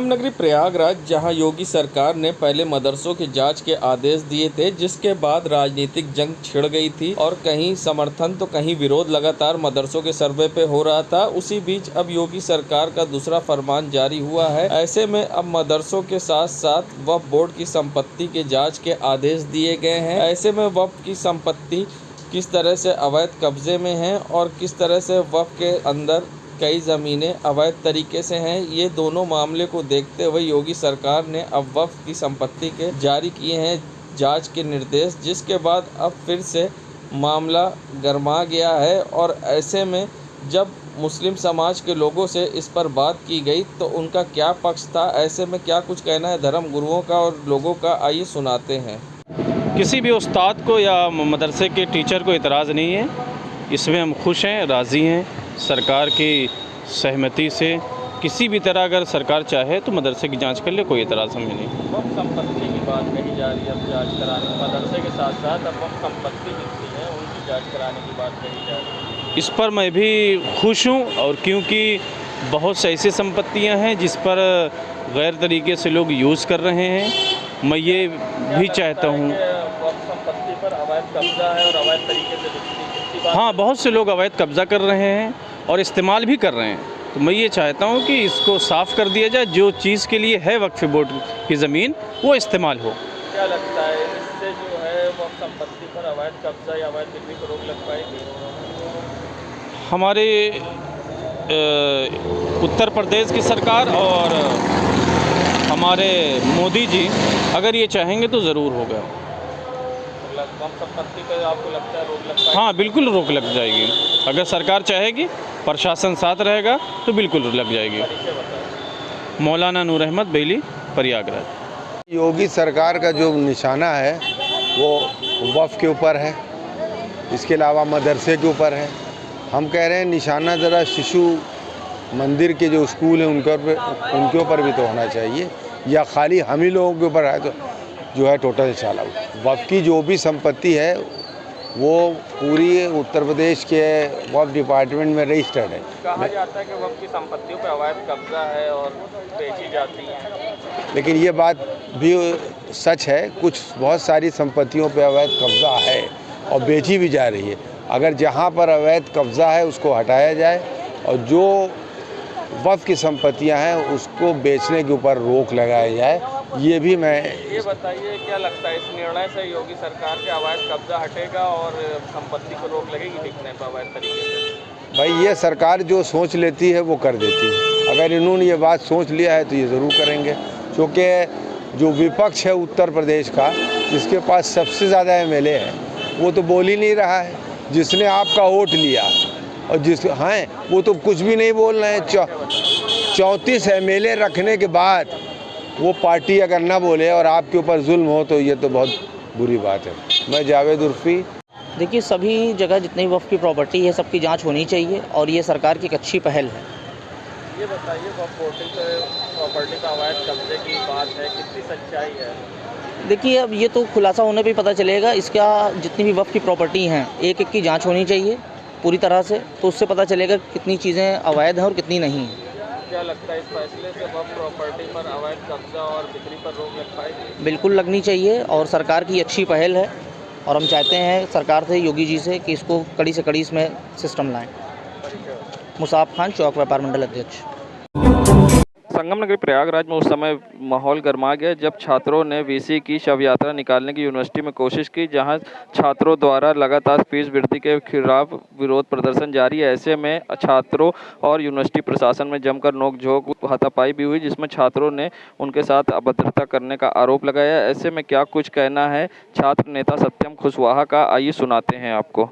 संगम नगरी प्रयागराज, जहां योगी सरकार ने पहले मदरसों की जांच के आदेश दिए थे, जिसके बाद राजनीतिक जंग छिड़ गई थी और कहीं समर्थन तो कहीं विरोध लगातार मदरसों के सर्वे पे हो रहा था। उसी बीच अब योगी सरकार का दूसरा फरमान जारी हुआ है। ऐसे में अब मदरसों के साथ साथ वक्फ बोर्ड की संपत्ति के जाँच के आदेश दिए गए हैं। ऐसे में वक्फ की संपत्ति किस तरह से अवैध कब्जे में है और किस तरह से वक्फ के अंदर कई ज़मीनें अवैध तरीके से हैं, ये दोनों मामले को देखते हुए योगी सरकार ने अब वक्फ की संपत्ति के जारी किए हैं जांच के निर्देश, जिसके बाद अब फिर से मामला गरमा गया है। और ऐसे में जब मुस्लिम समाज के लोगों से इस पर बात की गई तो उनका क्या पक्ष था, ऐसे में क्या कुछ कहना है धर्म गुरुओं का और लोगों का, आइए सुनाते हैं। किसी भी उस्ताद को या मदरसे के टीचर को इतराज़ नहीं है, इसमें हम खुश हैं, राज़ी हैं। सरकार की सहमति से किसी भी तरह अगर सरकार चाहे तो मदरसे की जांच कर ले, कोई इतराज़ हमें नहीं। वक्फ संपत्ति की बात कही जा रही है, अब जांच कराने मदरसे के साथ साथ अब वक्फ संपत्ति जितनी है उनकी जांच कराने की बात कही जा रही है। इस पर मैं भी खुश हूँ, और क्योंकि बहुत से ऐसी संपत्तियाँ हैं जिस पर गैर तरीके से लोग यूज़ कर रहे हैं। मैं ये भी चाहता हूँ, वक्फ संपत्ति पर अवैध कब्जा है और अवैध तरीके से हाँ, बहुत से लोग अवैध कब्जा कर रहे हैं और इस्तेमाल भी कर रहे हैं। तो मैं ये चाहता हूँ कि इसको साफ़ कर दिया जाए, जो चीज़ के लिए है वक्फ बोर्ड की ज़मीन वो इस्तेमाल हो। क्या लगता है इससे जो है वक्फ संपत्ति पर अवैध कब्जा या अवैध बिक्री पर रोक लग पाएगी? हमारे उत्तर प्रदेश की सरकार और हमारे मोदी जी अगर ये चाहेंगे तो ज़रूर होगा। वक्फ संपत्ति पर आपको लगता है रोक लग पाएगी? हाँ, बिल्कुल रोक लग जाएगी। अगर सरकार चाहेगी, प्रशासन साथ रहेगा तो बिल्कुल लग जाएगी। मौलाना नूर अहमद बेली, प्रयागराज। योगी सरकार का जो निशाना है वो वक्फ के ऊपर है, इसके अलावा मदरसे के ऊपर है। हम कह रहे हैं निशाना ज़रा शिशु मंदिर के जो स्कूल हैं उनके ऊपर भी तो होना चाहिए, या खाली हम ही लोगों के ऊपर है तो जो है टोटल चाला। वक्फ की जो भी संपत्ति है वो पूरी उत्तर प्रदेश के वक्फ डिपार्टमेंट में रजिस्टर्ड है। कहा जाता है कि वक्फ की संपत्तियों पर अवैध कब्जा है और बेची जाती है, लेकिन ये बात भी सच है, कुछ बहुत सारी संपत्तियों पर अवैध कब्जा है और बेची भी जा रही है। अगर जहाँ पर अवैध कब्जा है उसको हटाया जाए और जो वक्फ की संपत्तियाँ हैं उसको बेचने के ऊपर रोक लगाया जाए, ये भी मैं। ये बताइए क्या लगता है इस निर्णय से योगी सरकार के अवैध कब्जा हटेगा और संपत्ति को रोक लगेगी बिकने पर अवैध तरीके से? भाई ये सरकार जो सोच लेती है वो कर देती है। अगर इन्होंने ये बात सोच लिया है तो ये ज़रूर करेंगे, क्योंकि जो विपक्ष है उत्तर प्रदेश का, जिसके पास सबसे ज़्यादा MLA है, वो तो बोल ही नहीं रहा है। जिसने आपका वोट लिया और हैं वो तो कुछ भी नहीं बोल रहे हैं। 34 MLA रखने के बाद वो पार्टी अगर ना बोले और आपके ऊपर जुल्म हो तो ये तो बहुत बुरी बात है। मैं जावेद उर्फी। देखिए, सभी जगह जितनी वक्फ की प्रॉपर्टी है सबकी जांच होनी चाहिए और ये सरकार की एक अच्छी पहल है। ये बताइए वक्फ प्रॉपर्टी का अवैध कब्जे की बात है, कितनी सच्चाई है? देखिए, अब ये तो खुलासा होने पे पता चलेगा। इसका जितनी भी वक्फ की प्रॉपर्टी हैं एक एक की जांच होनी चाहिए पूरी तरह से, तो उससे पता चलेगा कितनी चीज़ें अवैध हैं और कितनी नहीं हैं। क्या लगता है इस फैसले से वक्फ प्रॉपर्टी पर अवैध कब्जा और बिक्री पर रोक लग पाएगी? बिल्कुल लगनी चाहिए और सरकार की अच्छी पहल है और हम चाहते हैं सरकार से, योगी जी से, कि इसको कड़ी से कड़ी इसमें सिस्टम लाएँ। मुसाफ खान, चौक व्यापार मंडल अध्यक्ष। संगम नगरी प्रयागराज में उस समय माहौल गर्मा गया जब छात्रों ने VC की शव यात्रा निकालने की यूनिवर्सिटी में कोशिश की, जहां छात्रों द्वारा लगातार फीस वृद्धि के खिलाफ विरोध प्रदर्शन जारी है। ऐसे में छात्रों और यूनिवर्सिटी प्रशासन में जमकर नोकझोंक, हाथापाई भी हुई, जिसमें छात्रों ने उनके साथ अभद्रता करने का आरोप लगाया। ऐसे में क्या कुछ कहना है छात्र नेता सत्यम खुशवाहा का, आइए सुनाते हैं आपको।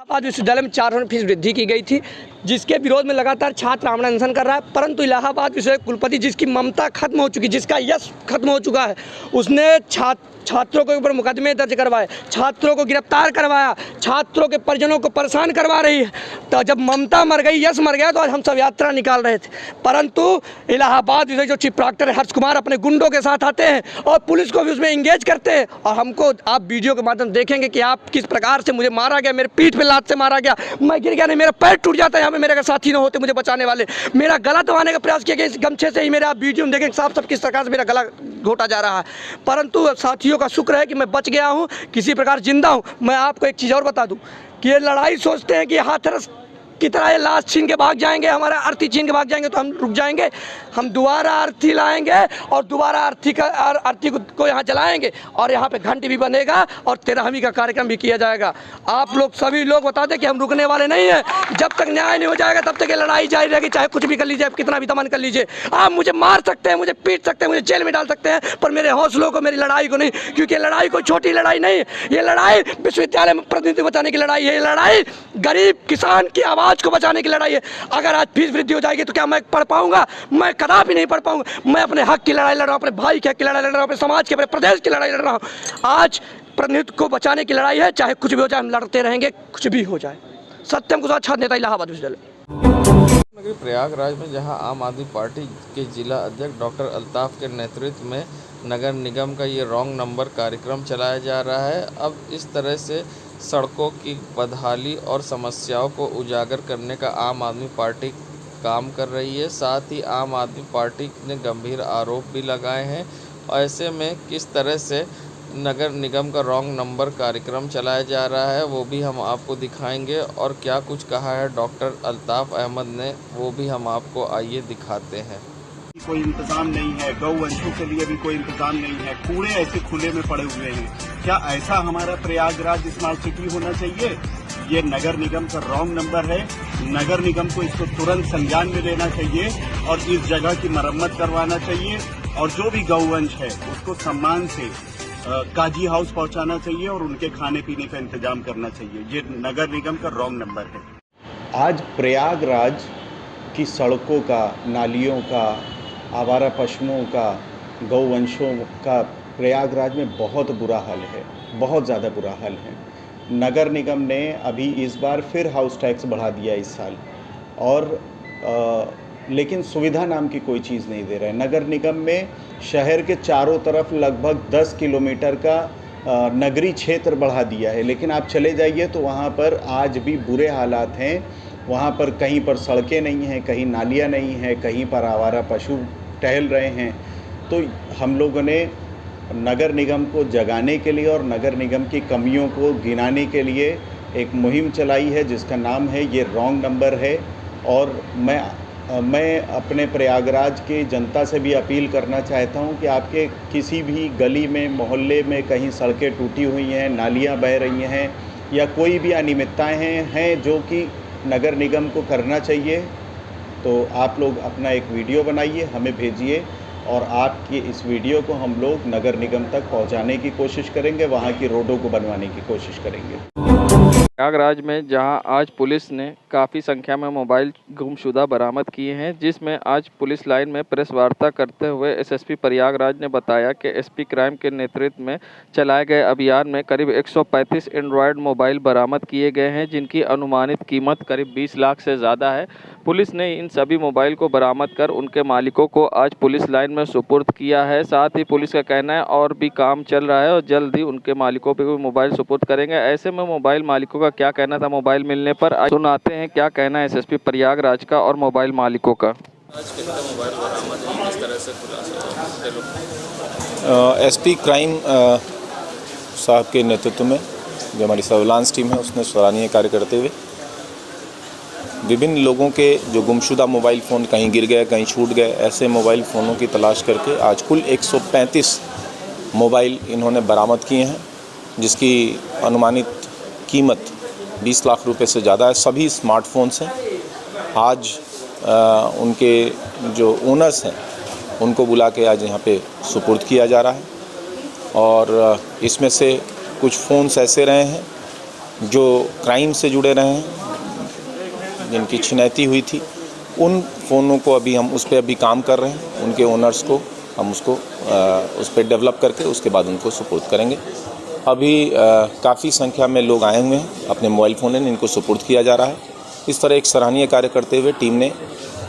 इलाहाबाद विश्वविद्यालय में 4% फीस वृद्धि की गई थी, जिसके विरोध में लगातार छात्र आमरण अनशन कर रहा है। परंतु इलाहाबाद विश्वविद्यालय कुलपति, जिसकी ममता खत्म हो चुकी, जिसका यश खत्म हो चुका है, उसने छात्रों के ऊपर मुकदमे दर्ज करवाए, छात्रों को गिरफ्तार करवाया, छात्रों के परिजनों को परेशान करवा रही है। तो जब ममता मर गई, यश मर गया, तो आज हम सब यात्रा निकाल रहे थे। परंतु इलाहाबाद जो चीफ प्रॉक्टर हर्ष कुमार अपने गुंडों के साथ आते हैं और पुलिस को भी उसमें इंगेज करते हैं। और हमको आप वीडियो के माध्यम देखेंगे कि आप किस प्रकार से मुझे मारा गया, मेरे पीठ पे लात से मारा गया, मैं गिर गया नहीं, मेरा पैर टूट जाता है, यहाँ पे मेरे साथी न होते मुझे बचाने वाले, मेरा गला दबाने का प्रयास किया गया, इस गमछे से ही मेरा वीडियो में देखें साफ किस प्रकार से मेरा गला घोटा जा रहा है, परंतु साथियों का शुक्र है कि मैं बच गया हूँ, किसी प्रकार जिंदा हूँ। मैं आपको एक चीज़ और बता दूँ कि ये लड़ाई सोचते हैं कि हाथरस की तरह ये लाश छीन के भाग जाएंगे, हमारा अर्थी छीन के भाग जाएंगे तो हम रुक जाएंगे। हम दोबारा अर्थी लाएंगे और दोबारा अर्थी को यहाँ जलाएंगे और यहाँ पे घंटी भी बनेगा और 13वीं का कार्यक्रम भी किया जाएगा। आप लोग सभी लोग बता दें कि हम रुकने वाले नहीं हैं। जब तक न्याय नहीं हो जाएगा तब तक ये लड़ाई जारी रहेगी, चाहे कुछ भी कर लीजिए, कितना भी दमन कर लीजिए। आप मुझे मार सकते हैं, मुझे पीट सकते हैं, मुझे जेल में डाल सकते हैं, पर मेरे हौसलों को, मेरी लड़ाई को नहीं, क्योंकि ये लड़ाई कोई छोटी लड़ाई नहीं है। ये लड़ाई विश्वविद्यालय में प्रतिनिधि बचाने की लड़ाई है। ये लड़ाई गरीब किसान की आवाज़ को बचाने की लड़ाई है। अगर आज फीस वृद्धि हो जाएगी तो क्या मैं पढ़ पाऊंगा? मैं कदापि नहीं पढ़ पाऊंगा। मैं अपने हक की लड़ाई लड़ रहा हूँ, अपने भाई के हक की लड़ाई लड़ रहा हूँ, अपने समाज के, अपने प्रदेश की लड़ाई लड़ रहा हूँ। आज प्रतिनिधित्व को बचाने की लड़ाई है, चाहे कुछ भी हो जाए, हम लड़ते रहेंगे, कुछ भी हो जाए। सत्यम कुशवाहा छात्र नेता, इलाहाबाद विश्वविद्यालय। प्रयागराज में जहां आम आदमी पार्टी के जिला अध्यक्ष डॉक्टर अल्ताफ के नेतृत्व में नगर निगम का ये रॉन्ग नंबर कार्यक्रम चलाया जा रहा है। अब इस तरह से सड़कों की बदहाली और समस्याओं को उजागर करने का आम आदमी पार्टी काम कर रही है। साथ ही आम आदमी पार्टी ने गंभीर आरोप भी लगाए हैं। ऐसे में किस तरह से नगर निगम का रॉन्ग नंबर कार्यक्रम चलाया जा रहा है वो भी हम आपको दिखाएंगे, और क्या कुछ कहा है डॉक्टर अल्ताफ अहमद ने वो भी हम आपको आइए दिखाते हैं। कोई इंतजाम नहीं है, गौवंशों के लिए भी कोई इंतजाम नहीं है, कूड़े ऐसे खुले में पड़े हुए हैं। क्या ऐसा हमारा प्रयागराज स्मार्ट सिटी होना चाहिए? ये नगर निगम का रॉन्ग नंबर है। नगर निगम को इसको तुरंत संज्ञान में लेना चाहिए और इस जगह की मरम्मत करवाना चाहिए, और जो भी गौवंश है उसको सम्मान से काजी हाउस पहुंचाना चाहिए और उनके खाने पीने का इंतजाम करना चाहिए। ये नगर निगम का रॉन्ग नंबर है। आज प्रयागराज की सड़कों का, नालियों का, आवारा पशुओं का, गौवंशों का प्रयागराज में बहुत बुरा हाल है, बहुत ज़्यादा बुरा हाल है। नगर निगम ने अभी इस बार फिर हाउस टैक्स बढ़ा दिया इस साल, और लेकिन सुविधा नाम की कोई चीज़ नहीं दे रहा है। नगर निगम में शहर के चारों तरफ लगभग 10 किलोमीटर का नगरीय क्षेत्र बढ़ा दिया है, लेकिन आप चले जाइए तो वहाँ पर आज भी बुरे हालात हैं। वहाँ पर कहीं पर सड़कें नहीं हैं, कहीं नालियाँ नहीं हैं, कहीं पर आवारा पशु टहल रहे हैं। तो हम लोगों ने नगर निगम को जगाने के लिए और नगर निगम की कमियों को गिनाने के लिए एक मुहिम चलाई है जिसका नाम है ये रॉन्ग नंबर है। और मैं अपने प्रयागराज के जनता से भी अपील करना चाहता हूं कि आपके किसी भी गली में, मोहल्ले में कहीं सड़कें टूटी हुई हैं, नालियां बह रही हैं या कोई भी अनियमितताएं हैं जो कि नगर निगम को करना चाहिए, तो आप लोग अपना एक वीडियो बनाइए, हमें भेजिए और आपकी इस वीडियो को हम लोग नगर निगम तक पहुंचाने की कोशिश करेंगे, वहां की रोडों को बनवाने की कोशिश करेंगे। प्रयागराज में जहां आज पुलिस ने काफ़ी संख्या में मोबाइल गुमशुदा बरामद किए हैं, जिसमें आज पुलिस लाइन में प्रेस वार्ता करते हुए एसएसपी प्रयागराज ने बताया कि एसपी क्राइम के नेतृत्व में चलाए गए अभियान में करीब 135 एंड्रॉयड मोबाइल बरामद किए गए हैं, जिनकी अनुमानित कीमत करीब 20 लाख से ज़्यादा है। पुलिस ने इन सभी मोबाइल को बरामद कर उनके मालिकों को आज पुलिस लाइन में सुपुर्द किया है। साथ ही पुलिस का कहना है और भी काम चल रहा है और जल्द ही उनके मालिकों पर भी मोबाइल सुपुर्द करेंगे। ऐसे में मोबाइल मालिकों का क्या कहना था मोबाइल मिलने पर, आज सुनाते हैं क्या कहना है एसएसपी प्रयागराज का और मोबाइल मालिकों का। आज कितना मोबाइल बरामद है, किस तरह से खुलासा? एसपी क्राइम साहब के नेतृत्व में जो हमारी सर्विलांस टीम है उसने सराहनीय कार्य करते हुए विभिन्न लोगों के जो गुमशुदा मोबाइल फ़ोन कहीं गिर गए, कहीं छूट गए, ऐसे मोबाइल फ़ोनों की तलाश करके आज कुल 135 मोबाइल इन्होंने बरामद किए हैं, जिसकी अनुमानित कीमत 20 लाख रुपए से ज़्यादा है। सभी स्मार्टफोन्स हैं। आज उनके जो ओनर्स हैं उनको बुला के आज यहाँ पे सुपुर्द किया जा रहा है, और इसमें से कुछ फ़ोन्स ऐसे रहे हैं जो क्राइम से जुड़े रहे हैं, जिनकी छिनैती हुई थी। उन फ़ोनों को अभी हम उस पर अभी काम कर रहे हैं, उनके ओनर्स को हम उसको उस पर डेवलप करके उसके बाद उनको सुपुर्द करेंगे। अभी काफ़ी संख्या में लोग आए हुए हैं, अपने मोबाइल फ़ोन हैं, इनको सुपुर्द किया जा रहा है। इस तरह एक सराहनीय कार्य करते हुए टीम ने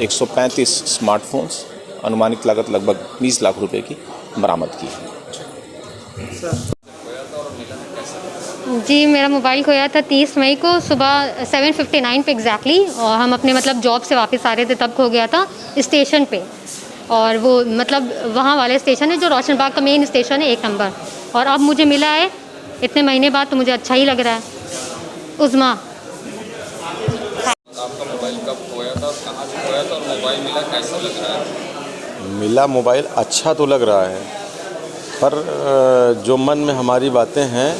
135 स्मार्टफोन्स अनुमानित लागत लगभग 20 लाख रुपए की बरामद की है। जी, मेरा मोबाइल खोया था 30 मई को सुबह 7:59 पे एग्जैक्टली, और हम अपने मतलब जॉब से वापस आ रहे थे तब खो गया था स्टेशन पे। और वो मतलब वहाँ वाले स्टेशन है जो रोशन बाग का मेन स्टेशन है 1 नंबर, और अब मुझे मिला है इतने महीने बाद, तो मुझे अच्छा ही लग रहा है। उज़्मा। आपका मोबाइल कब खोया था, कहाँ से खोया था और मोबाइल मिला, कैसा लग रहा है? मिला मोबाइल अच्छा तो लग रहा है, पर जो मन में हमारी बातें हैं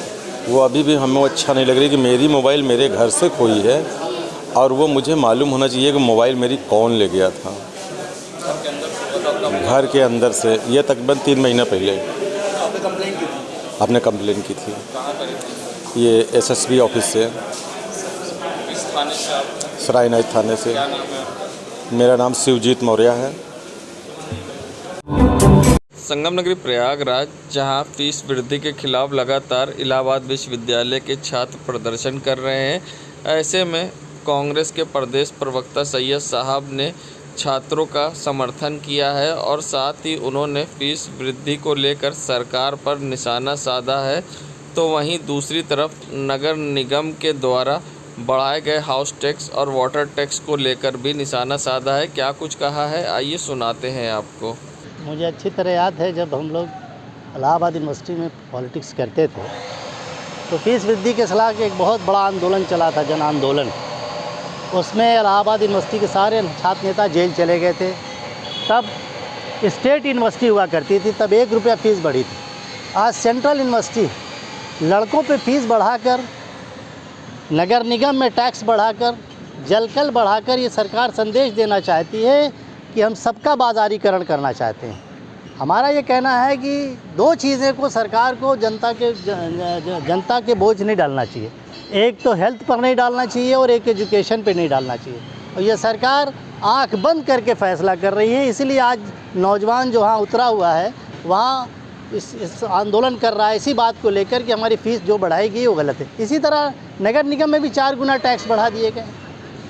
वो अभी भी हमें अच्छा नहीं लग रही कि मेरी मोबाइल मेरे घर से खोई है, और वो मुझे मालूम होना चाहिए कि मोबाइल मेरी कौन ले गया था। घर के अंदर से, ये तकरीबन 3 महीना पहले आपने कंप्लेंट की थी? आपने कंप्लेंट की थी। कहाँ करी थी? ये एसएसबी ऑफिस से, किस थाने से आप? सरायनाथ थाने से। क्या नाम है आपका? मेरा नाम शिवजीत मौर्य है। संगम नगरी प्रयागराज, जहां फीस वृद्धि के खिलाफ लगातार इलाहाबाद विश्वविद्यालय के छात्र प्रदर्शन कर रहे हैं, ऐसे में कांग्रेस के प्रदेश प्रवक्ता सैयद साहब ने छात्रों का समर्थन किया है और साथ ही उन्होंने फीस वृद्धि को लेकर सरकार पर निशाना साधा है। तो वहीं दूसरी तरफ नगर निगम के द्वारा बढ़ाए गए हाउस टैक्स और वाटर टैक्स को लेकर भी निशाना साधा है। क्या कुछ कहा है, आइए सुनाते हैं आपको। मुझे अच्छी तरह याद है जब हम लोग इलाहाबाद यूनिवर्सिटी में पॉलिटिक्स करते थे तो फीस वृद्धि के खिलाफ एक बहुत बड़ा आंदोलन चला था, जन आंदोलन। उसमें इलाहाबाद यूनिवर्सिटी के सारे छात्र नेता जेल चले गए थे। तब स्टेट यूनिवर्सिटी हुआ करती थी, तब 1 रुपया फ़ीस बढ़ी थी। आज सेंट्रल यूनिवर्सिटी लड़कों पे फीस बढ़ाकर, नगर निगम में टैक्स बढ़ाकर, जलकल बढ़ाकर ये सरकार संदेश देना चाहती है कि हम सबका बाज़ारीकरण करना चाहते हैं। हमारा ये कहना है कि 2 चीज़ें को सरकार को जनता के बोझ नहीं डालना चाहिए। एक तो हेल्थ पर नहीं डालना चाहिए और एक एजुकेशन पे नहीं डालना चाहिए। और ये सरकार आंख बंद करके फ़ैसला कर रही है। इसलिए आज नौजवान जो वहाँ उतरा हुआ है, वहाँ इस आंदोलन कर रहा है इसी बात को लेकर कि हमारी फ़ीस जो बढ़ाई गई वो गलत है। इसी तरह नगर निगम में भी 4 गुना टैक्स बढ़ा दिए गए।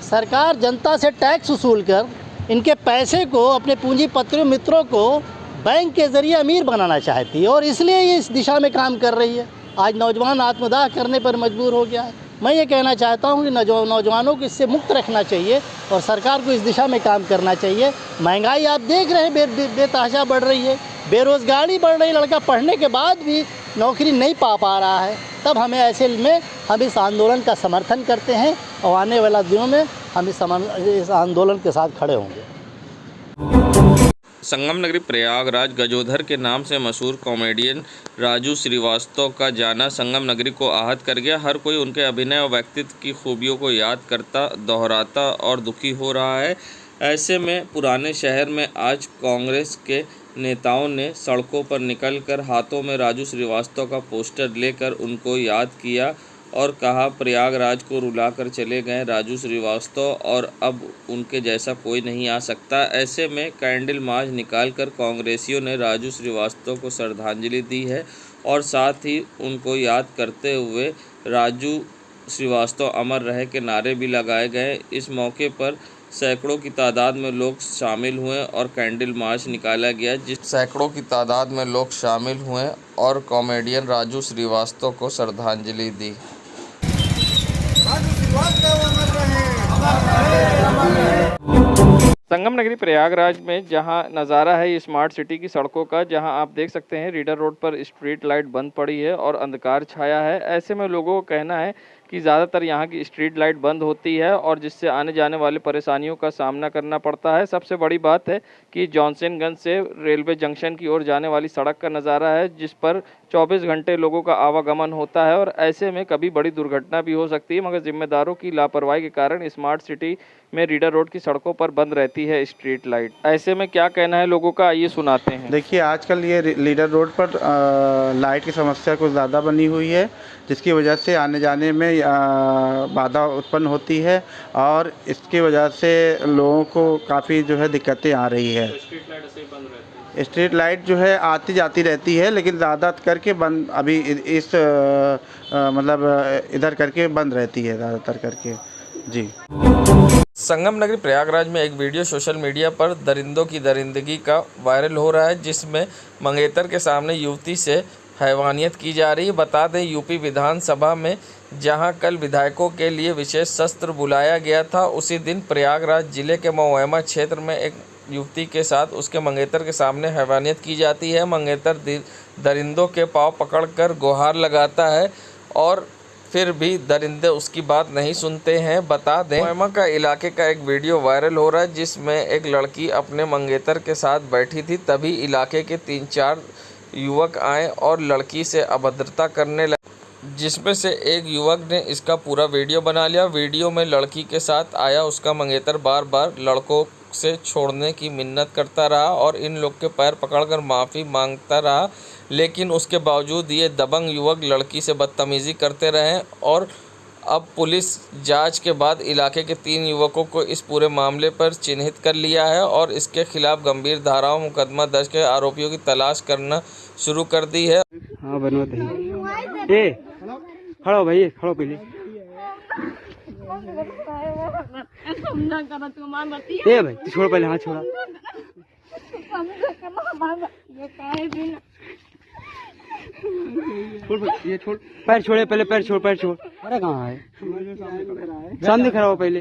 सरकार जनता से टैक्स वसूल कर इनके पैसे को, अपने पूंजीपतियों मित्रों को बैंक के ज़रिए अमीर बनाना चाहती है और इसलिए ये इस दिशा में काम कर रही है। आज नौजवान आत्मदाह करने पर मजबूर हो गया है। मैं ये कहना चाहता हूँ कि नौजवानों को इससे मुक्त रखना चाहिए और सरकार को इस दिशा में काम करना चाहिए। महंगाई आप देख रहे हैं बेतहाशा बढ़ रही है, बेरोज़गारी बढ़ रही है, लड़का पढ़ने के बाद भी नौकरी नहीं पा रहा है। तब हमें ऐसे में हम इस आंदोलन का समर्थन करते हैं और आने वाला दिनों में हम इस आंदोलन के साथ खड़े होंगे। संगम नगरी प्रयागराज गजोधर के नाम से मशहूर कॉमेडियन राजू श्रीवास्तव का जाना संगम नगरी को आहत कर गया। हर कोई उनके अभिनय और व्यक्तित्व की खूबियों को याद करता, दोहराता और दुखी हो रहा है। ऐसे में पुराने शहर में आज कांग्रेस के नेताओं ने सड़कों पर निकलकर हाथों में राजू श्रीवास्तव का पोस्टर लेकर उनको याद किया और कहा, प्रयागराज को रुलाकर चले गए राजू श्रीवास्तव और अब उनके जैसा कोई नहीं आ सकता। ऐसे में कैंडल मार्च निकालकर कांग्रेसियों ने राजू श्रीवास्तव को श्रद्धांजलि दी है और साथ ही उनको याद करते हुए राजू श्रीवास्तव अमर रहे के नारे भी लगाए गए। इस मौके पर सैकड़ों की तादाद में लोग शामिल हुए और कैंडल मार्च निकाला गया, सैकड़ों की तादाद में लोग शामिल हुए और कॉमेडियन राजू श्रीवास्तव को श्रद्धांजलि दी। संगम नगरी प्रयागराज में जहां नज़ारा है स्मार्ट सिटी की सड़कों का, जहां आप देख सकते हैं रीडर रोड पर स्ट्रीट लाइट बंद पड़ी है और अंधकार छाया है। ऐसे में लोगों का कहना है कि ज़्यादातर यहाँ की स्ट्रीट लाइट बंद होती है और जिससे आने जाने वाले परेशानियों का सामना करना पड़ता है। सबसे बड़ी बात है कि जॉनसनगंज से रेलवे जंक्शन की ओर जाने वाली सड़क का नज़ारा है जिस पर 24 घंटे लोगों का आवागमन होता है और ऐसे में कभी बड़ी दुर्घटना भी हो सकती है, मगर जिम्मेदारों की लापरवाही के कारण स्मार्ट सिटी में रीडर रोड की सड़कों पर बंद रहती है स्ट्रीट लाइट। ऐसे में क्या कहना है लोगों का, ये सुनाते हैं। देखिए, आजकल ये लीडर रोड पर लाइट की समस्या कुछ ज़्यादा बनी हुई है, जिसकी वजह से आने जाने में बाधा उत्पन्न होती है और इसकी वजह से लोगों को काफ़ी जो है दिक्कतें आ रही है। स्ट्रीट लाइट जो है आती जाती रहती है लेकिन ज़्यादा करके बंद अभी इस मतलब इधर करके बंद रहती है ज़्यादातर करके जी। संगम नगरी प्रयागराज में एक वीडियो सोशल मीडिया पर दरिंदों की दरिंदगी का वायरल हो रहा है, जिसमें मंगेतर के सामने युवती से हैवानियत की जा रही है। बता दें यूपी विधानसभा में जहां कल विधायकों के लिए विशेष सत्र बुलाया गया था, उसी दिन प्रयागराज जिले के महुआ क्षेत्र में एक युवती के साथ उसके मंगेतर के सामने हैवानियत की जाती है। मंगेतर दरिंदों के पाँव पकड़कर गुहार लगाता है और फिर भी दरिंदे उसकी बात नहीं सुनते हैं। बता दें महुआ का इलाके का एक वीडियो वायरल हो रहा है जिसमें एक लड़की अपने मंगेतर के साथ बैठी थी, तभी इलाके के 3-4 युवक आए और लड़की से अभद्रता करने लगे, जिसमें से एक युवक ने इसका पूरा वीडियो बना लिया। वीडियो में लड़की के साथ आया उसका मंगेतर बार बार लड़कों से छोड़ने की मिन्नत करता रहा और इन लोग के पैर पकड़कर माफ़ी मांगता रहा, लेकिन उसके बावजूद ये दबंग युवक लड़की से बदतमीज़ी करते रहे और अब पुलिस जांच के बाद इलाके के 3 युवकों को इस पूरे मामले पर चिन्हित कर लिया है और इसके खिलाफ गंभीर धाराओं मुकदमा दर्ज कर आरोपियों की तलाश करना शुरू कर दी है। हाँ बनवाते हैं। ए खड़ो भाई, खड़ो पहले। ए भाई तू छोड़ पहले, हाथ छोड़ा। ये छोड़, पैर छोड़े पहले, पैर छोड़, पैर छोड़। अरे कहाँ है? सामने खड़ा हो पहले।